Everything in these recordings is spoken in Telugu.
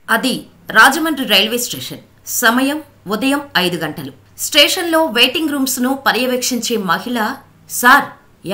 అది రాజమండ్రి రైల్వే స్టేషన్. సమయం ఉదయం 5 గంటలు. స్టేషన్లో వెయిటింగ్ రూమ్స్ ను పర్యవేక్షించే మహిళ, సార్,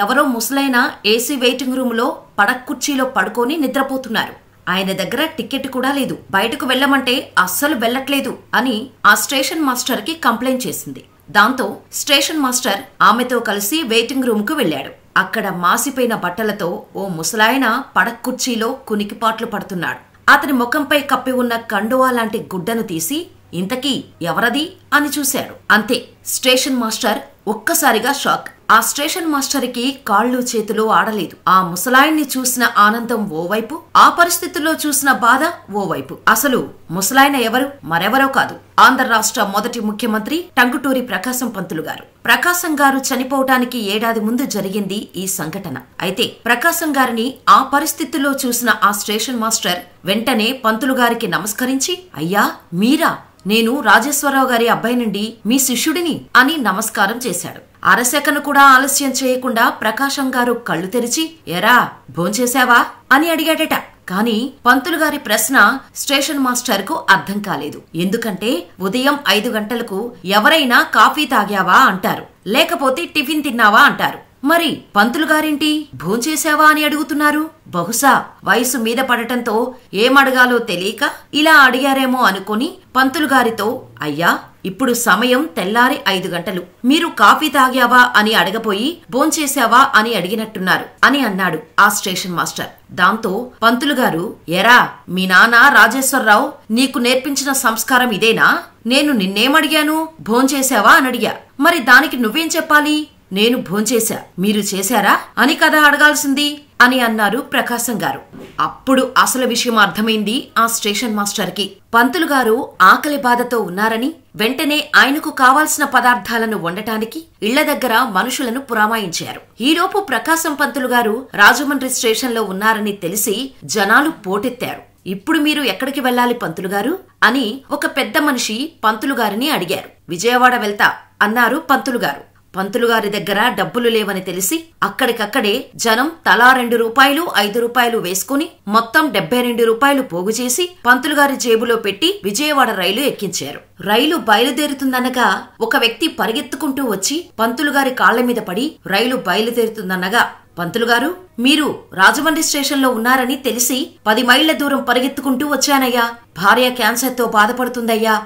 ఎవరో ముసలైన ఏసీ వెయిటింగ్ రూమ్ లో పడక్కుర్చీలో పడుకొని నిద్రపోతున్నారు. ఆయన దగ్గర టికెట్ కూడా లేదు. బయటకు వెళ్లమంటే అస్సలు వెళ్లట్లేదు అని ఆ స్టేషన్ మాస్టర్ కి కంప్లైంట్ చేసింది. దాంతో స్టేషన్ మాస్టర్ ఆమెతో కలిసి వెయిటింగ్ రూమ్ కు వెళ్లాడు. అక్కడ మాసిపోయిన బట్టలతో ఓ ముసలాయన పడక్కుర్చీలో కునికిపాట్లు పడుతున్నాడు. అతని ముఖంపై కప్పి ఉన్న కండువా లాంటి గుడ్డను తీసి, ఇంతకీ ఎవరది అని చూశాడు. అంతే, స్టేషన్ మాస్టర్ ఒక్కసారిగా షాక్. ఆ స్టేషన్ మాస్టర్ కి కాళ్ళు చేతులు ఆడలేదు. ఆ ముసలాయన్ని చూసిన ఆనందం ఓవైపు, ఆ పరిస్థితుల్లో చూసిన బాధ ఓవైపు. అసలు ముసలాయన ఎవరు? మరెవరో కాదు, ఆంధ్ర రాష్ట్ర మొదటి ముఖ్యమంత్రి టంగుటూరి ప్రకాశం పంతులు గారు. ప్రకాశం గారు చనిపోవటానికి ఏడాది ముందు జరిగింది ఈ సంఘటన. అయితే ప్రకాశం గారిని ఆ పరిస్థితుల్లో చూసిన ఆ స్టేషన్ మాస్టర్ వెంటనే పంతులు గారికి నమస్కరించి, అయ్యా మీరా? నేను రాజేశ్వరరావు గారి అబ్బాయి నుండి, మీ శిష్యుడిని అని నమస్కారం చేశాడు. అరసెకను కూడా ఆలస్యం చేయకుండా ప్రకాశం గారు కళ్ళు తెరిచి, ఎరా భోంచేశావా అని అడిగాడట. కానీ పంతులు గారి ప్రశ్న స్టేషన్ మాస్టర్ కు అర్థం కాలేదు. ఎందుకంటే ఉదయం 5 గంటలకు ఎవరైనా కాఫీ తాగావా అంటారు, లేకపోతే టిఫిన్ తిన్నావా అంటారు. మరి పంతులు గారేంటి భోంచేశావా అని అడుగుతున్నారు? బహుశా వయసు మీద పడటంతో ఏమడగాలో తెలియక ఇలా అడిగారేమో అనుకుని పంతులు గారితో, అయ్యా, ఇప్పుడు సమయం తెల్లారి 5 గంటలు, మీరు కాఫీ తాగావా అని అడగపోయి భోంచేశావా అని అడిగినట్టున్నారు అని అన్నాడు ఆ స్టేషన్ మాస్టర్. దాంతో పంతులు గారు, ఎరా, మీ నాన్న రాజేశ్వరరావు నీకు నేర్పించిన సంస్కారం ఇదేనా? నేను నిన్నేమడిగాను? భోంచేశావా అని అడిగా. మరి దానికి నువ్వేం చెప్పాలి? నేను భోంచేశా, మీరు చేశారా అని కదా అడగాల్సింది అని అన్నారు ప్రకాశం గారు. అప్పుడు అసలు విషయం అర్థమైంది ఆ స్టేషన్ మాస్టర్ కి. పంతులు గారు ఆకలి బాధతో ఉన్నారని వెంటనే ఆయనకు కావాల్సిన పదార్థాలను వండటానికి ఇళ్ల దగ్గర మనుషులను పురమాయించారు. ఈలోపు ప్రకాశం పంతులు గారు రాజమండ్రి స్టేషన్ లో ఉన్నారని తెలిసి జనాలు పోటెత్తారు. ఇప్పుడు మీరు ఎక్కడికి వెళ్లాలి పంతులు గారు అని ఒక పెద్ద మనిషి పంతులు గారిని అడిగారు. విజయవాడ వెళ్తా అన్నారు పంతులు గారు. పంతులు గారి దగ్గర డబ్బులు లేవని తెలిసి అక్కడికక్కడే జనం తలా 2 రూపాయలు 5 రూపాయలు వేసుకుని మొత్తం 72 రూపాయలు పోగు చేసి పంతులు గారి జేబులో పెట్టి విజయవాడ రైలు ఎక్కించారు. రైలు బయలుదేరుతుందనగా ఒక వ్యక్తి పరిగెత్తుకుంటూ వచ్చి పంతులు గారి కాళ్ల మీద పడి, రైలు బయలుదేరుతుందనగా, పంతులు గారు, మీరు రాజమండ్రి స్టేషన్ లో ఉన్నారని తెలిసి 10 మైళ్ల దూరం పరిగెత్తుకుంటూ వచ్చానయ్యా. భార్య క్యాన్సర్ తో బాధపడుతుందయ్యా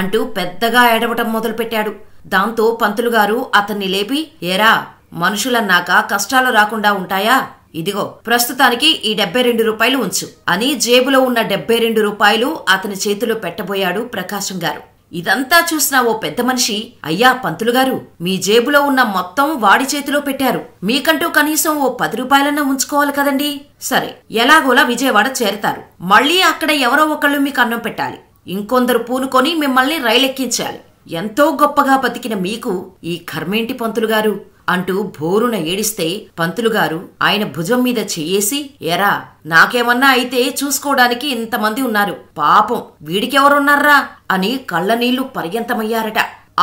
అంటూ పెద్దగా ఏడవటం మొదలుపెట్టాడు. దాంతో పంతులు గారు అతన్ని లేపి, ఏరా, మనుషులన్నాక కష్టాలు రాకుండా ఉంటాయా? ఇదిగో ప్రస్తుతానికి ఈ 72 రూపాయలు ఉంచు అని జేబులో ఉన్న 72 రూపాయలు అతని చేతిలో పెట్టబోయాడు ప్రకాశం గారు. ఇదంతా చూసిన ఓ పెద్ద మనిషి, అయ్యా పంతులు గారు, మీ జేబులో ఉన్న మొత్తం వాడి చేతిలో పెట్టారు, మీకంటూ కనీసం ఓ 10 రూపాయలన్నా ఉంచుకోవాలి కదండి. సరే, ఎలాగోలా విజయవాడ చేరతారు. మళ్లీ అక్కడ ఎవరో ఒకళ్ళు మీకు అన్నం పెట్టాలి, ఇంకొందరు పూనుకొని మిమ్మల్ని రైలెక్కించాలి. ఎంతో గొప్పగా బతికిన మీకు ఈ కర్మేంటి పంతులు గారు అంటూ భోరున ఏడిస్తే పంతులు గారు ఆయన భుజం మీద చెయ్యేసి, ఎరా, నాకేమన్నా అయితే చూసుకోవడానికి ఇంతమంది ఉన్నారు, పాపం వీడికెవరున్నారా అని కళ్ళనీళ్లు పర్యంతమయ్యారట.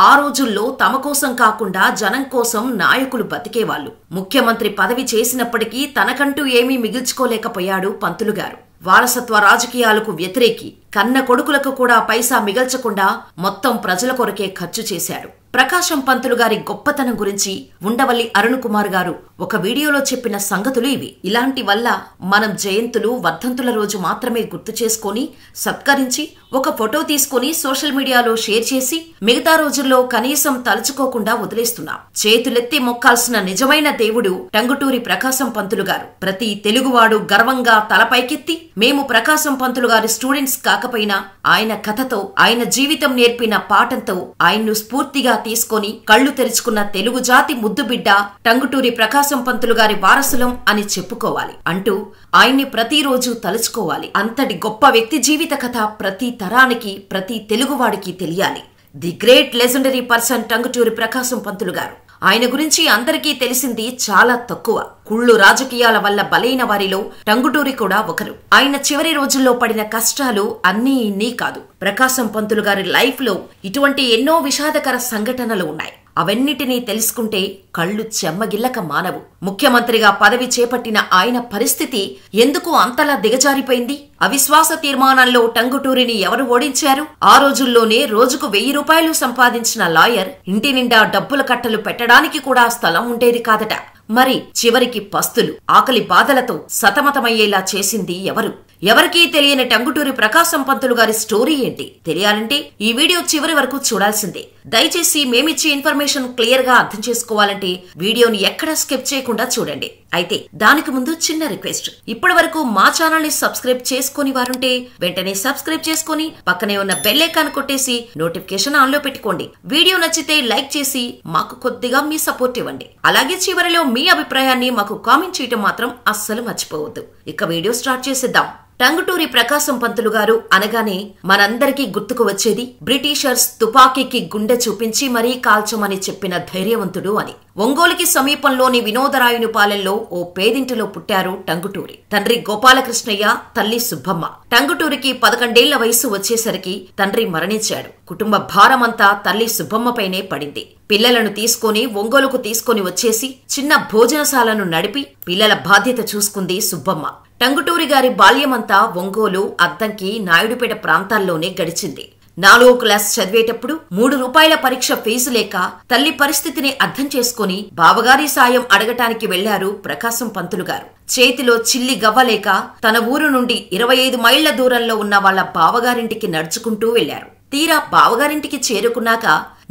ఆ రోజుల్లో తమ కోసం కాకుండా జనం కోసం నాయకులు బతికేవాళ్లు. ముఖ్యమంత్రి పదవి చేసినప్పటికీ తనకంటూ ఏమీ మిగిల్చుకోలేకపోయాడు పంతులు గారు. వారసత్వ రాజకీయాలకు వ్యతిరేకి, కన్న కొడుకులకు కూడా పైసా మిగల్చకుండా మొత్తం ప్రజల కొరకే ఖర్చు చేశాడు. ప్రకాశం పంతులు గారి గొప్పతనం గురించి ఉండవల్లి అరుణ్ కుమార్ గారు ఒక వీడియోలో చెప్పిన సంగతులు ఇవి. ఇలాంటి వల్ల మనం జయంతులు, వర్ధంతుల రోజు మాత్రమే గుర్తు చేసుకుని సత్కరించి ఒక ఫోటో తీసుకుని సోషల్ మీడియాలో షేర్ చేసి మిగతా రోజుల్లో కనీసం తలుచుకోకుండా వదిలేస్తున్నాం. చేతులెత్తి మొక్కాల్సిన నిజమైన దేవుడు టంగుటూరి ప్రకాశం పంతులు గారు. ప్రతి తెలుగువాడు గర్వంగా తలపైకెత్తి, మేము ప్రకాశం పంతులు గారి స్టూడెంట్స్ కాకపోయినా ఆయన కథతో, ఆయన జీవితం నేర్పిన పాఠంతో ఆయన్ను స్ఫూర్తిగా తీసుకొని కళ్లు తెరుచుకున్న తెలుగు జాతి ముద్దుబిడ్డ టంగుటూరి ప్రకాశం పంతులు గారి వారసులం అని చెప్పుకోవాలి అంటూ ఆయన్ని ప్రతిరోజు తలుచుకోవాలి. అంతటి గొప్ప వ్యక్తి జీవిత కథ ప్రతి తరానికి, ప్రతి తెలుగువాడికి తెలియాలి. The great legendary person Tanguturi Prakasam Pantulu garu. ఆయన గురించి అందరికీ తెలిసింది చాలా తక్కువ. కుళ్ళు రాజకీయాల వల్ల బలైన వారిలో టంగుటూరి కూడా ఒకరు. ఆయన చివరి రోజుల్లో పడిన కష్టాలు అన్నీ ఇన్నీ కాదు. ప్రకాశం పంతులు గారి లైఫ్ లో ఇటువంటి ఎన్నో విషాదకర సంఘటనలు ఉన్నాయి. అవన్నిటినీ తెలుసుకుంటే కళ్ళు చెమ్మగిల్లక మానవు. ముఖ్యమంత్రిగా పదవి చేపట్టిన ఆయన పరిస్థితి ఎందుకు అంతలా దిగజారిపోయింది? అవిశ్వాస తీర్మానంలో టంగుటూరిని ఎవరు ఓడించారు? ఆ రోజుల్లోనే రోజుకు 1000 రూపాయలు సంపాదించిన లాయర్ ఇంటి నిండా డబ్బుల కట్టలు పెట్టడానికి కూడా స్థలం ఉండేది కాదట. మరి చివరికి పస్తులు, ఆకలి బాధలతో సతమతమయ్యేలా చేసింది ఎవరు? ఎవరికీ తెలియని టంగుటూరి ప్రకాశం పంతులు గారి స్టోరీ ఏంటి తెలియాలంటే ఈ వీడియో చివరి వరకు చూడాల్సిందే. దయచేసి మేమిచ్చే ఇన్ఫర్మేషన్ క్లియర్ గా అర్థం చేసుకోవాలంటే వీడియోని ఎక్కడా స్కిప్ చేయకుండా చూడండి. అయితే దానికి ముందు చిన్న రిక్వెస్ట్, ఇప్పటి వరకు మా ఛానల్ ని సబ్స్క్రైబ్ చేసుకుని వారుంటే వెంటనే సబ్స్క్రైబ్ చేసుకుని పక్కనే ఉన్న బెల్ ఐకాన్ కొట్టేసి నోటిఫికేషన్ ఆన్ లో పెట్టుకోండి. వీడియో నచ్చితే లైక్ చేసి మాకు కొద్దిగా మీ సపోర్ట్ ఇవ్వండి. అలాగే చివరిలో మీ అభిప్రాయాన్ని మాకు కామెంట్ చేయటం మాత్రం అస్సలు మర్చిపోవద్దు. ఇక వీడియో స్టార్ట్ చేసేద్దాం. టంగుటూరి ప్రకాశం పంతులు గారు అనగానే మనందరికీ గుర్తుకు వచ్చేది బ్రిటిషర్స్ తుపాకీకి గుండె చూపించి మరీ కాల్చమని చెప్పిన ధైర్యవంతుడు అని. ఒంగోలుకి సమీపంలోని వినోదరాయునిపాలెంలో ఓ పేదింటిలో పుట్టారు టంగుటూరి. తండ్రి గోపాలకృష్ణయ్య, తల్లి సుబ్బమ్మ. టంగుటూరికి 11 ఏళ్ల వయసు వచ్చేసరికి తండ్రి మరణించాడు. కుటుంబ భారమంతా తల్లి సుబ్బమ్మపైనే పడింది. పిల్లలను తీసుకుని ఒంగోలుకు తీసుకుని వచ్చేసి చిన్న భోజనశాలను నడిపి పిల్లల బాధ్యత చూసుకుంది సుబ్బమ్మ. టంగుటూరి గారి బాల్యమంతా ఒంగోలు, అద్దంకి, నాయుడుపేట ప్రాంతాల్లోనే గడిచింది. 4వ క్లాస్ చదివేటప్పుడు 3 రూపాయల పరీక్ష ఫీజు లేక తల్లి పరిస్థితిని అర్థం చేసుకుని బావగారి సాయం అడగటానికి వెళ్లారు ప్రకాశం పంతులు గారు. చేతిలో చిల్లి గవ్వలేక తన ఊరు నుండి 25 మైళ్ల దూరంలో ఉన్న వాళ్ల బావగారింటికి నడుచుకుంటూ వెళ్లారు. తీరా బావగారింటికి చేరుకున్నాక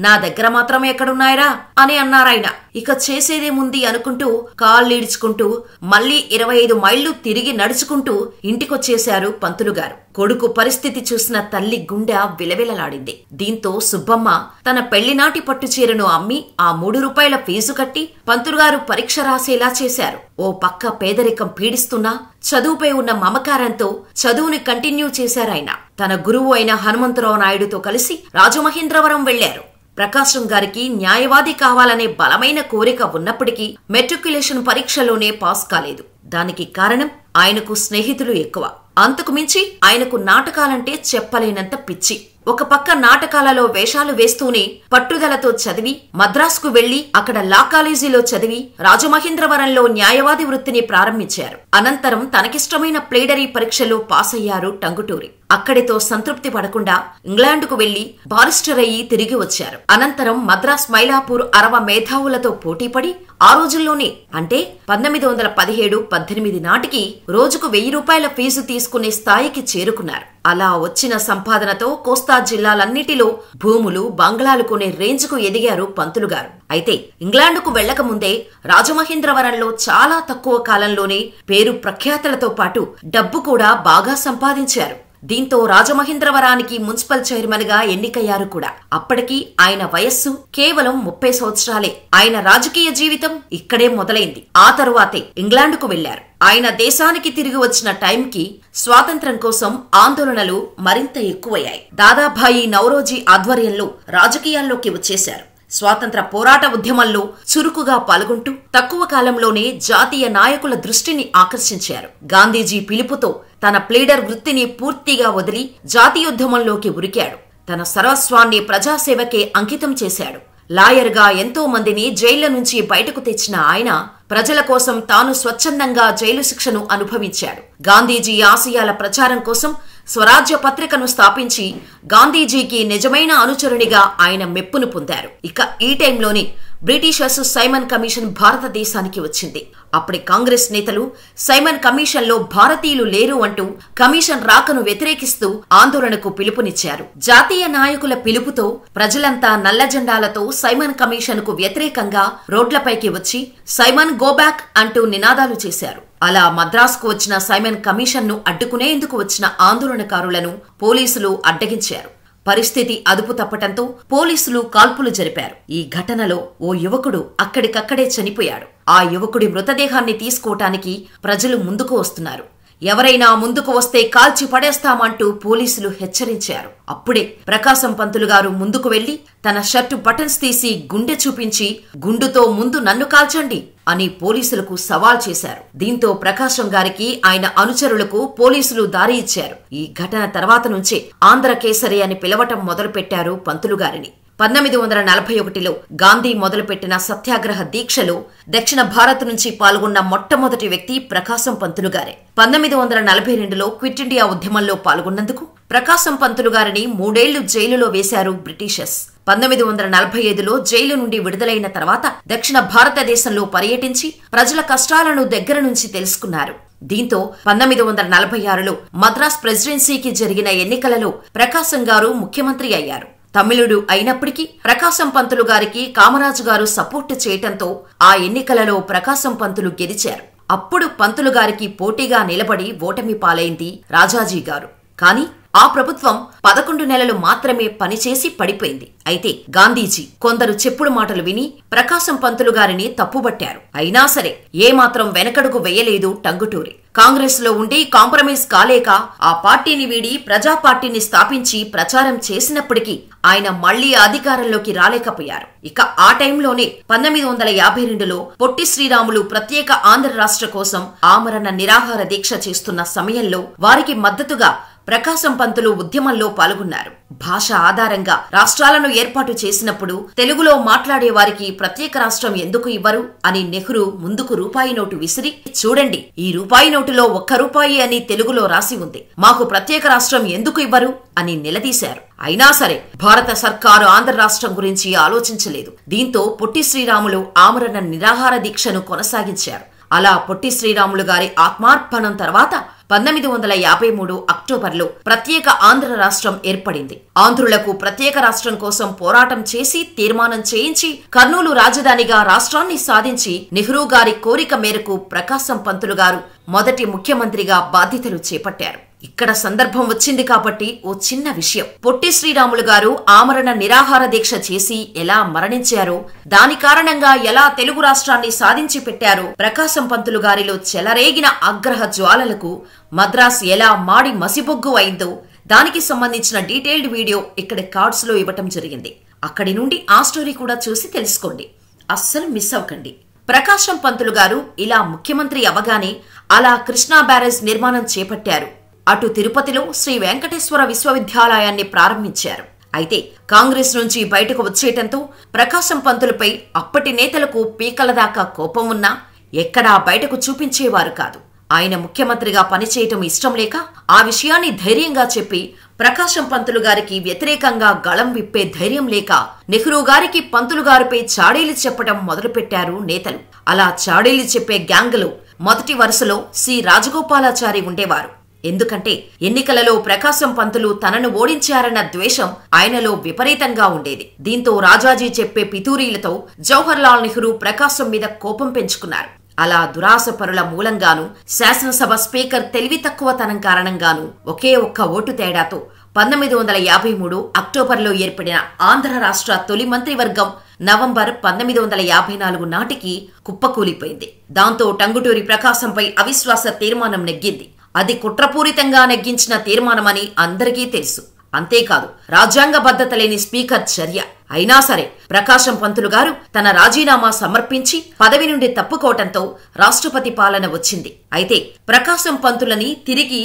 నా దగ్గర మాత్రం ఎక్కడున్నాయరా అని అన్నారాయన. ఇక చేసేదేముంది అనుకుంటూ కాళ్ళీడ్చుకుంటూ మళ్లీ 25 మైళ్లు తిరిగి నడుచుకుంటూ ఇంటికొచ్చేశారు పంతులుగారు. కొడుకు పరిస్థితి చూసిన తల్లి గుండె విలవిలలాడింది. దీంతో సుబ్బమ్మ తన పెళ్లినాటి పట్టుచీరను అమ్మి ఆ 3 రూపాయల ఫీజు కట్టి పంతులుగారు పరీక్ష రాసేలా చేశారు. ఓ పక్క పేదరికం పీడిస్తున్నా చదువుపై ఉన్న మమకారంతో చదువుని కంటిన్యూ చేశారాయన. తన గురువు అయిన హనుమంతరావు నాయుడుతో కలిసి రాజమహేంద్రవరం వెళ్లారు. ప్రకాశం గారికి న్యాయవాది కావాలనే బలమైన కోరిక ఉన్నప్పటికీ మెట్రిక్యులేషన్ పరీక్షలోనే పాస్ కాలేదు. దానికి కారణం ఆయనకు స్నేహితులు ఎక్కువ. అంతకు మించి ఆయనకు నాటకాలంటే చెప్పలేనంత పిచ్చి. ఒక పక్క నాటకాలలో వేషాలు వేస్తూనే పట్టుదలతో చదివి మద్రాసుకు వెళ్లి అక్కడ లా కాలేజీలో చదివి రాజమహేంద్రవరంలో న్యాయవాది వృత్తిని ప్రారంభించారు. అనంతరం తనకిష్టమైన ప్లేడరీ పరీక్షలో పాస్ అయ్యారు టంగుటూరి. అక్కడితో సంతృప్తి పడకుండా ఇంగ్లాండుకు వెళ్లి బారిస్టర్ అయ్యి తిరిగి వచ్చారు. అనంతరం మద్రాస్, మైలాపూర్ అరవ మేధావులతో పోటీపడి ఆ రోజుల్లోనే అంటే 1917-18 నాటికి రోజుకు 1000 రూపాయల ఫీజు తీసుకునే స్థాయికి చేరుకున్నారు. అలా వచ్చిన సంపాదనతో కోస్తా జిల్లాలన్నిటిలో భూములు, బంగ్లాలు కొనే రేంజ్కు ఎదిగారు పంతులుగారు. అయితే ఇంగ్లాండుకు వెళ్లకముందే రాజమహేంద్రవరంలో చాలా తక్కువ కాలంలోనే పేరు ప్రఖ్యాతలతో పాటు డబ్బు కూడా బాగా సంపాదించారు. దీంతో రాజమహేంద్రవరానికి మున్సిపల్ చైర్మన్ గా ఎన్నికయ్యారు కూడా. అప్పటికి ఆయన వయస్సు కేవలం 30 సంవత్సరాలే. ఆయన రాజకీయ జీవితం ఇక్కడే మొదలైంది. ఆ తరువాతే ఇంగ్లాండుకు వెళ్లారు. ఆయన దేశానికి తిరిగి వచ్చిన టైంకి స్వాతంత్ర్యం కోసం ఆందోళనలు మరింత ఎక్కువయ్యాయి. దాదాభాయి నౌరోజీ ఆధ్వర్యంలో రాజకీయాల్లోకి వచ్చేశారు. స్వాతంత్ర పోరాట ఉద్యమంలో చురుకుగా పాల్గొంటూ తక్కువ కాలంలోనే జాతీయ నాయకుల దృష్టిని ఆకర్షించారు. గాంధీజీ పిలుపుతో తన ప్లీడర్ వృత్తిని పూర్తిగా వదిలి జాతీయోద్యమంలోకి ఉరికాడు. తన సర్వస్వాన్ని ప్రజాసేవకే అంకితం చేశాడు. లాయర్గా ఎంతో మందిని జైళ్ల నుంచి బయటకు తెచ్చిన ఆయన ప్రజల కోసం తాను స్వచ్ఛందంగా జైలు శిక్షను అనుభవించాడు. గాంధీజీ ఆశయాల ప్రచారం కోసం స్వరాజ్య పత్రికను స్థాపించి గాంధీజీకి నిజమైన అనుచరునిగా ఆయన మెప్పును పొందారు. ఇక ఈ టైంలోనే బ్రిటిషర్స్ సైమన్ కమిషన్ భారతదేశానికి వచ్చింది. అప్పటి కాంగ్రెస్ నేతలు సైమన్ కమిషన్ లో భారతీయులు లేరు అంటూ కమిషన్ రాకను వ్యతిరేకిస్తూ ఆందోళనకు పిలుపునిచ్చారు. జాతీయ నాయకుల పిలుపుతో ప్రజలంతా నల్ల జెండాలతో సైమన్ కమిషన్ కు వ్యతిరేకంగా రోడ్లపైకి వచ్చి సైమన్ గోబ్యాక్ అంటూ నినాదాలు చేశారు. అలా మద్రాసుకు వచ్చిన సైమన్ కమిషన్ ను అడ్డుకునేందుకు వచ్చిన ఆందోళనకారులను పోలీసులు అడ్డగించారు. పరిస్థితి అదుపు తప్పటంతో పోలీసులు కాల్పులు జరిపారు. ఈ ఘటనలో ఓ యువకుడు అక్కడికక్కడే చనిపోయాడు. ఆ యువకుడి మృతదేహాన్ని తీసుకోవటానికి ప్రజలు ముందుకు వస్తున్నారు. ఎవరైనా ముందుకు వస్తే కాల్చి పడేస్తామంటూ పోలీసులు హెచ్చరించారు. అప్పుడే ప్రకాశం పంతులు గారు ముందుకు వెళ్లి తన షర్టు బటన్స్ తీసి గుండె చూపించి గుండుతో ముందు నన్ను కాల్చండి అని పోలీసులకు సవాల్ చేశారు. దీంతో ప్రకాశం గారికి ఆయన అనుచరులకు పోలీసులు దారి ఇచ్చారు. ఈ ఘటన తర్వాత నుంచే ఆంధ్ర కేసరి అని పిలవటం మొదలుపెట్టారు పంతులు గారిని. 1941లో గాంధీ మొదలుపెట్టిన సత్యాగ్రహ దీక్షలో దక్షిణ భారత్ నుంచి పాల్గొన్న మొట్టమొదటి వ్యక్తి ప్రకాశం పంతులు గారే. 1942లో క్విట్ ఇండియా ఉద్యమంలో పాల్గొన్నందుకు ప్రకాశం పంతులు గారిని 3 ఏళ్లు జైలులో వేశారు బ్రిటిషర్స్. 1945లో జైలు నుండి విడుదలైన తర్వాత దక్షిణ భారతదేశంలో పర్యటించి ప్రజల కష్టాలను దగ్గర నుంచి తెలుసుకున్నారు. దీంతో 1946లో మద్రాస్ ప్రెసిడెన్సీకి జరిగిన ఎన్నికలలో ప్రకాశం గారు ముఖ్యమంత్రి అయ్యారు. తమిళుడు అయినప్పటికీ ప్రకాశం పంతులు గారికి కామరాజు గారు సపోర్టు చేయటంతో ఆ ఎన్నికలలో ప్రకాశం పంతులు గెలిచారు. అప్పుడు పంతులు గారికి పోటీగా నిలబడి ఓటమి పాలైంది రాజాజీ గారు. కానీ ఆ ప్రభుత్వం 11 నెలలు మాత్రమే పనిచేసి పడిపోయింది. అయితే గాంధీజీ కొందరు చెప్పుడు మాటలు విని ప్రకాశం పంతులు గారిని తప్పుబట్టారు. అయినా సరే ఏమాత్రం వెనకడుగు వేయలేదు టంగుటూరి. కాంగ్రెస్ లో ఉండి కాంప్రమైజ్ కాలేక ఆ పార్టీని వీడి ప్రజా పార్టీని స్థాపించి ప్రచారం చేసినప్పటికీ ఆయన మళ్లీ అధికారంలోకి రాలేకపోయారు. ఇక ఆ టైంలోనే 1952లో పొట్టి శ్రీరాములు ప్రత్యేక ఆంధ్ర రాష్ట్ర కోసం ఆమరణ నిరాహార దీక్ష చేస్తున్న సమయంలో వారికి మద్దతుగా ప్రకాశం పంతులు ఉద్యమంలో పాల్గొన్నారు. భాష ఆధారంగా రాష్ట్రాలను ఏర్పాటు చేసినప్పుడు తెలుగులో మాట్లాడే వారికి ప్రత్యేక రాష్ట్రం ఎందుకు ఇవ్వరు అని నెహ్రూ ముందుకు రూపాయి నోటు విసిరి, చూడండి ఈ రూపాయి నోటులో 1 రూపాయి అని తెలుగులో రాసి ఉంది, మాకు ప్రత్యేక రాష్ట్రం ఎందుకు ఇవ్వరు అని నిలదీశారు. అయినా సరే భారత సర్కారు ఆంధ్ర రాష్ట్రం గురించి ఆలోచించలేదు. దీంతో పొట్టి శ్రీరాములు ఆమరణ నిరాహార దీక్షను కొనసాగించారు. అలా పొట్టి శ్రీరాములు గారి ఆత్మార్పణం తర్వాత 1953 అక్టోబర్లో ప్రత్యేక ఆంధ్ర రాష్ట్రం ఏర్పడింది. ఆంధ్రులకు ప్రత్యేక రాష్ట్రం కోసం పోరాటం చేసి తీర్మానం చేయించి కర్నూలు రాజధానిగా రాష్ట్రాన్ని సాధించి నెహ్రూ గారి కోరిక మేరకు ప్రకాశం పంతులు గారు మొదటి ముఖ్యమంత్రిగా బాధ్యతలు చేపట్టారు. ఇక్కడ సందర్భం వచ్చింది కాబట్టి ఓ చిన్న విషయం. పొట్టి శ్రీరాములు గారు ఆమరణ నిరాహార దీక్ష చేసి ఎలా మరణించారో, దాని కారణంగా ఎలా తెలుగు రాష్ట్రాన్ని సాధించి పెట్టారో, ప్రకాశం పంతులు గారిలో చెలరేగిన ఆగ్రహ జ్వాలలకు మద్రాస్ ఎలా మాడి మసిబొగ్గు అయిందో దానికి సంబంధించిన డీటెయిల్డ్ వీడియో ఇక్కడ కార్డ్స్ లో ఇవ్వటం జరిగింది. అక్కడి నుండి ఆ స్టోరీ కూడా చూసి తెలుసుకోండి, అస్సలు మిస్ అవ్వకండి. ప్రకాశం పంతులు గారు ఇలా ముఖ్యమంత్రి అవగానే అలా కృష్ణా బ్యారేజ్ నిర్మాణం చేపట్టారు. అటు తిరుపతిలో శ్రీ వెంకటేశ్వర విశ్వవిద్యాలయాన్ని ప్రారంభించారు. అయితే కాంగ్రెస్ నుంచి బయటకు వచ్చేయటంతో ప్రకాశం పంతులపై అప్పటి నేతలకు పీకల దాకా కోపం ఉన్నా ఎక్కడా బయటకు చూపించేవారు కాదు. ఆయన ముఖ్యమంత్రిగా పనిచేయటం ఇష్టం లేక ఆ విషయాన్ని ధైర్యంగా చెప్పి ప్రకాశం పంతులు గారికి వ్యతిరేకంగా గళం విప్పే ధైర్యం లేక నెహ్రూ గారికి పంతులు గారిపై చాడీలు చెప్పడం మొదలుపెట్టారు నేతలు. అలా చాడీలు చెప్పే గ్యాంగ్లో మొదటి వరుసలో సి రాజగోపాలాచారి ఉండేవారు. ఎందుకంటే ఎన్నికలలో ప్రకాశం పంతులు తనను ఓడించారన్న ద్వేషం ఆయనలో విపరీతంగా ఉండేది. దీంతో రాజాజీ చెప్పే పితూరీలతో జవహర్ లాల్ నెహ్రూ ప్రకాశం మీద కోపం పెంచుకున్నారు. అలా దురాశపరుల మూలంగాను, శాసనసభ స్పీకర్ తెలివి తక్కువతనం కారణంగాను ఒకే ఒక్క ఓటు తేడాతో 1953 అక్టోబర్లో ఏర్పడిన ఆంధ్ర రాష్ట్ర తొలి మంత్రివర్గం నవంబర్ 1954 నాటికి కుప్పకూలిపోయింది. దాంతో టంగుటూరి ప్రకాశంపై అవిశ్వాస తీర్మానం నెగ్గింది. అది కుట్రపూరితంగా నెగ్గించిన తీర్మానమని అందరికీ తెలుసు. అంతేకాదు రాజ్యాంగబద్ధత లేని స్పీకర్ చర్య. అయినా సరే ప్రకాశం పంతులు గారు తన రాజీనామా సమర్పించి పదవి నుండి తప్పుకోవటంతో రాష్ట్రపతి పాలన వచ్చింది. అయితే ప్రకాశం పంతులని తిరిగి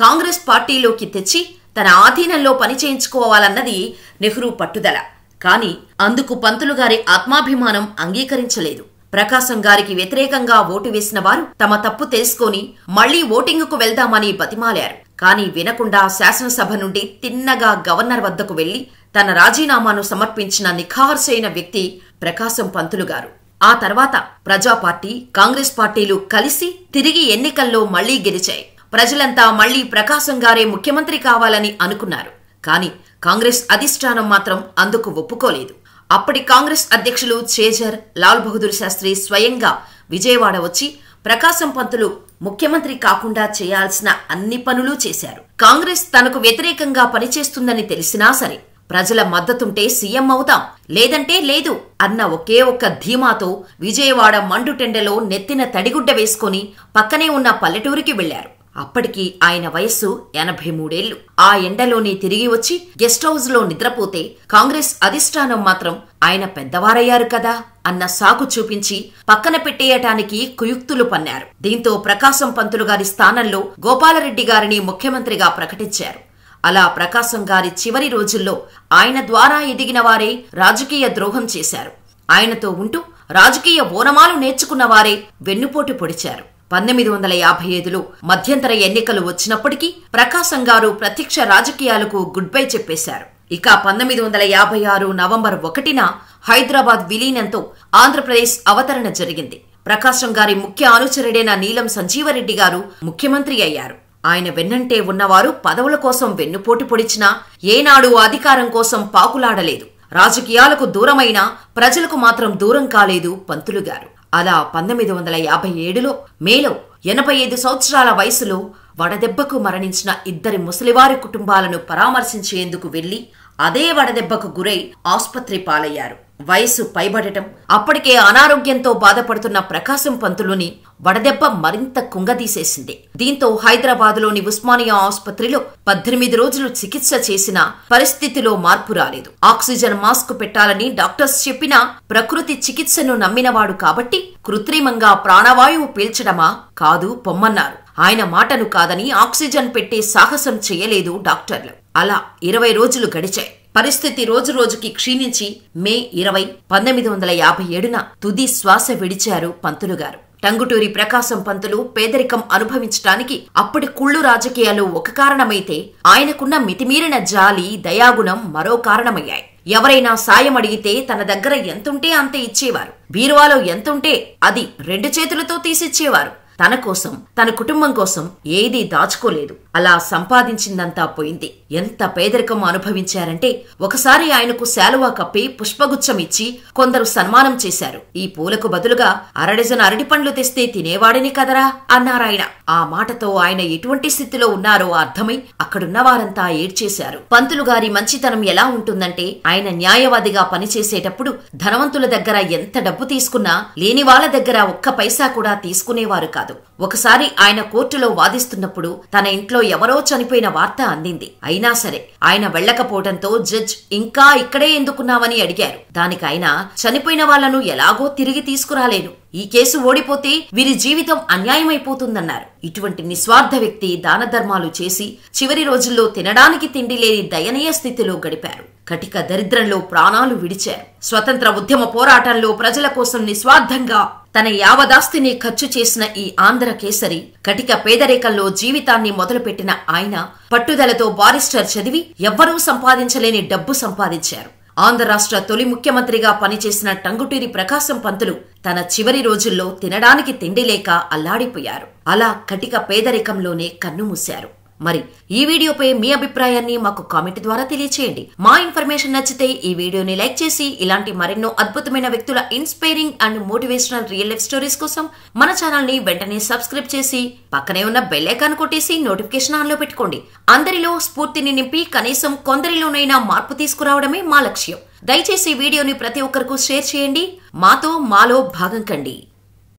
కాంగ్రెస్ పార్టీలోకి తెచ్చి తన ఆధీనంలో పనిచేయించుకోవాలన్నది నెహ్రూ పట్టుదల. కాని అందుకు పంతులు గారి ఆత్మాభిమానం అంగీకరించలేదు. ప్రకాశం గారికి వ్యతిరేకంగా ఓటు వేసిన వారు తమ తప్పు తెలుసుకొని మళ్లీ ఓటింగుకు వెళ్దామని బతిమాలారు. కాని వినకుండా శాసనసభ నుండి తిన్నగా గవర్నర్ వద్దకు వెళ్లి తన రాజీనామాను సమర్పించిన నిఖార్సైన వ్యక్తి ప్రకాశం పంతులు గారు. ఆ తర్వాత ప్రజా పార్టీ, కాంగ్రెస్ పార్టీలు కలిసి తిరిగి ఎన్నికల్లో మళ్లీ గెలిచాయి. ప్రజలంతా మళ్లీ ప్రకాశం గారే ముఖ్యమంత్రి కావాలని అనుకున్నారు. కాని కాంగ్రెస్ అధిష్టానం మాత్రం అందుకు ఒప్పుకోలేదు. అప్పటి కాంగ్రెస్ అధ్యక్షులు చేజర్ లాల్ బహదూర్ శాస్త్రి స్వయంగా విజయవాడ వచ్చి ప్రకాశం పంతులు ముఖ్యమంత్రి కాకుండా చేయాల్సిన అన్ని పనులు చేశారు. కాంగ్రెస్ తనకు వ్యతిరేకంగా పనిచేస్తుందని తెలిసినా సరే ప్రజల మద్దతుంటే సీఎం అవుతాం, లేదంటే లేదు అన్న ఒకే ఒక్క ధీమాతో విజయవాడ మండుటెండలో నెత్తిన తడిగుడ్డ వేసుకుని పక్కనే ఉన్న పల్లెటూరికి వెళ్లారు. అప్పటికి ఆయన వయస్సు 83 ఏళ్లు. ఆ ఎండలోనే తిరిగి వచ్చి గెస్ట్ హౌస్ లో నిద్రపోతే కాంగ్రెస్ అధిష్టానం మాత్రం ఆయన పెద్దవారయ్యారు కదా అన్న సాకు చూపించి పక్కన పెట్టేయటానికి కుయుక్తులు పన్నారు. దీంతో ప్రకాశం పంతులు గారి స్థానంలో గోపాలరెడ్డి గారిని ముఖ్యమంత్రిగా ప్రకటించారు. అలా ప్రకాశం గారి చివరి రోజుల్లో ఆయన ద్వారా ఎదిగిన వారే రాజకీయ ద్రోహం చేశారు. ఆయనతో ఉంటూ రాజకీయ ఓనమాలు నేర్చుకున్న వారే వెన్నుపోటు పొడిచారు. 1955లో మధ్యంతర ఎన్నికలు వచ్చినప్పటికీ ప్రకాశం గారు ప్రత్యక్ష రాజకీయాలకు గుడ్ బై చెప్పేశారు. ఇక 1956 నవంబర్ 1న హైదరాబాద్ విలీనంతో ఆంధ్రప్రదేశ్ అవతరణ జరిగింది. ప్రకాశం గారి ముఖ్య అనుచరుడైన నీలం సంజీవరెడ్డి గారు ముఖ్యమంత్రి అయ్యారు. ఆయన వెన్నంటే ఉన్నవారు పదవుల కోసం వెన్నుపోటు పొడిచినా ఏనాడు అధికారం కోసం పాకులాడలేదు. రాజకీయాలకు దూరమైన ప్రజలకు మాత్రం దూరం కాలేదు పంతులు గారు. అలా 1957లో మేలో 85 సంవత్సరాల వయసులో వడదెబ్బకు మరణించిన ఇద్దరి ముసలివారి కుటుంబాలను పరామర్శించేందుకు వెళ్లి అదే వడదెబ్బకు గురై ఆస్పత్రి పాలయ్యారు. వయసు పైబడటం, అప్పటికే అనారోగ్యంతో బాధపడుతున్న ప్రకాశం పంతులుని వడదెబ్బ మరింత కుంగదీసేసింది. దీంతో హైదరాబాదులోని ఉస్మానియా ఆసుపత్రిలో 18 రోజులు చికిత్స చేసినా పరిస్థితిలో మార్పు రాలేదు. ఆక్సిజన్ మాస్క్ పెట్టాలని డాక్టర్స్ చెప్పినా ప్రకృతి చికిత్సను నమ్మినవాడు కాబట్టి కృత్రిమంగా ప్రాణవాయువు పీల్చడమా కాదు పొమ్మన్నారు. ఆయన మాటను కాదని ఆక్సిజన్ పెట్టే సాహసం చేయలేదు డాక్టర్లు. అలా 20 రోజులు గడిచాయి. పరిస్థితి రోజురోజుకి క్షీణించి మే 20, 1957న తుది శ్వాస విడిచారు పంతులు గారు. టంగుటూరి ప్రకాశం పంతులు పేదరికం అనుభవించటానికి అప్పటి కుళ్ళు రాజకీయాలు ఒక కారణమైతే ఆయనకున్న మితిమీరిన జాలి, దయాగుణం మరో కారణమయ్యాయి. ఎవరైనా సాయం అడిగితే తన దగ్గర ఎంతుంటే అంతే ఇచ్చేవారు. బీరువాలో ఎంతుంటే అది 2 చేతులతో తీసిచ్చేవారు. తన కోసం, తన కుటుంబం కోసం ఏదీ దాచుకోలేదు. అలా సంపాదించిందంతా పోయింది. ఎంత పేదరికం అనుభవించారంటే ఒకసారి ఆయనకు శాలువా కప్పి పుష్పగుచ్చం ఇచ్చి కొందరు సన్మానం చేశారు. ఈ పూలకు బదులుగా 1/2 డజన్ అరటిపండ్లు తెస్తే తినేవాడిని కదరా అన్నారాయన. ఆ మాటతో ఆయన ఎటువంటి స్థితిలో ఉన్నారో అర్థమై అక్కడున్న వారంతా ఏడ్చేశారు. పంతులు గారి మంచితనం ఎలా ఉంటుందంటే ఆయన న్యాయవాదిగా పనిచేసేటప్పుడు ధనవంతుల దగ్గర ఎంత డబ్బు తీసుకున్నా లేని వాళ్ల దగ్గర ఒక్క పైసా కూడా తీసుకునేవారు కాదు. ఒకసారి ఆయన కోర్టులో వాదిస్తున్నప్పుడు తన ఇంట్లో ఎవరో చనిపోయిన వార్త అందింది. అయినా సరే ఆయన వెళ్లకపోవడంతో జడ్జ్ ఇంకా ఇక్కడే ఎందుకున్నావని అడిగారు. దానికి ఆయన చనిపోయిన వాళ్లను ఎలాగో తిరిగి తీసుకురాలేను, ఈ కేసు ఓడిపోతే వీరి జీవితం అన్యాయమైపోతుందన్నారు. ఇటువంటి నిస్వార్థ వ్యక్తి దాన ధర్మాలు చేసి చివరి రోజుల్లో తినడానికి తిండి లేని దయనీయ స్థితిలో గడిపారు. కటిక దరిద్రంలో ప్రాణాలు విడిచారు. స్వతంత్ర ఉద్యమ పోరాటంలో ప్రజల కోసం నిస్వార్థంగా తన యావదాస్తిని ఖర్చు చేసిన ఈ ఆంధ్ర కేసరి కటిక పేదరికంలో జీవితాన్ని మొదలుపెట్టిన ఆయన పట్టుదలతో బారిస్టర్ చదివి ఎవ్వరూ సంపాదించలేని డబ్బు సంపాదించారు. ఆంధ్ర రాష్ట్ర తొలి ముఖ్యమంత్రిగా పనిచేసిన టంగుటూరి ప్రకాశం పంతులు తన చివరి రోజుల్లో తినడానికి తిండి లేక అల్లాడిపోయారు. అలా కటిక పేదరికంలోనే కన్నుమూశారు. మరి ఈ వీడియోపై మీ అభిప్రాయాన్ని మాకు కామెంట్ ద్వారా తెలియచేయండి. మా ఇన్ఫర్మేషన్ నచ్చితే ఈ వీడియోని లైక్ చేసి ఇలాంటి మరెన్నో అద్భుతమైన వ్యక్తుల inspiring and motivational real life stories కోసం మన ఛానల్ ని వెంటనే సబ్స్క్రైబ్ చేసి పక్కనే ఉన్న బెల్ ఐకాన్ కొట్టేసి నోటిఫికేషన్ ఆన్ లో పెట్టుకోండి. అందరిలో స్ఫూర్తిని నింపి కనీసం కొందరిలోనైనా మార్పు తీసుకురావడమే మా లక్ష్యం. దయచేసి వీడియోని ప్రతి ఒక్కరికి షేర్ చేయండి. మాలో భాగం కండి.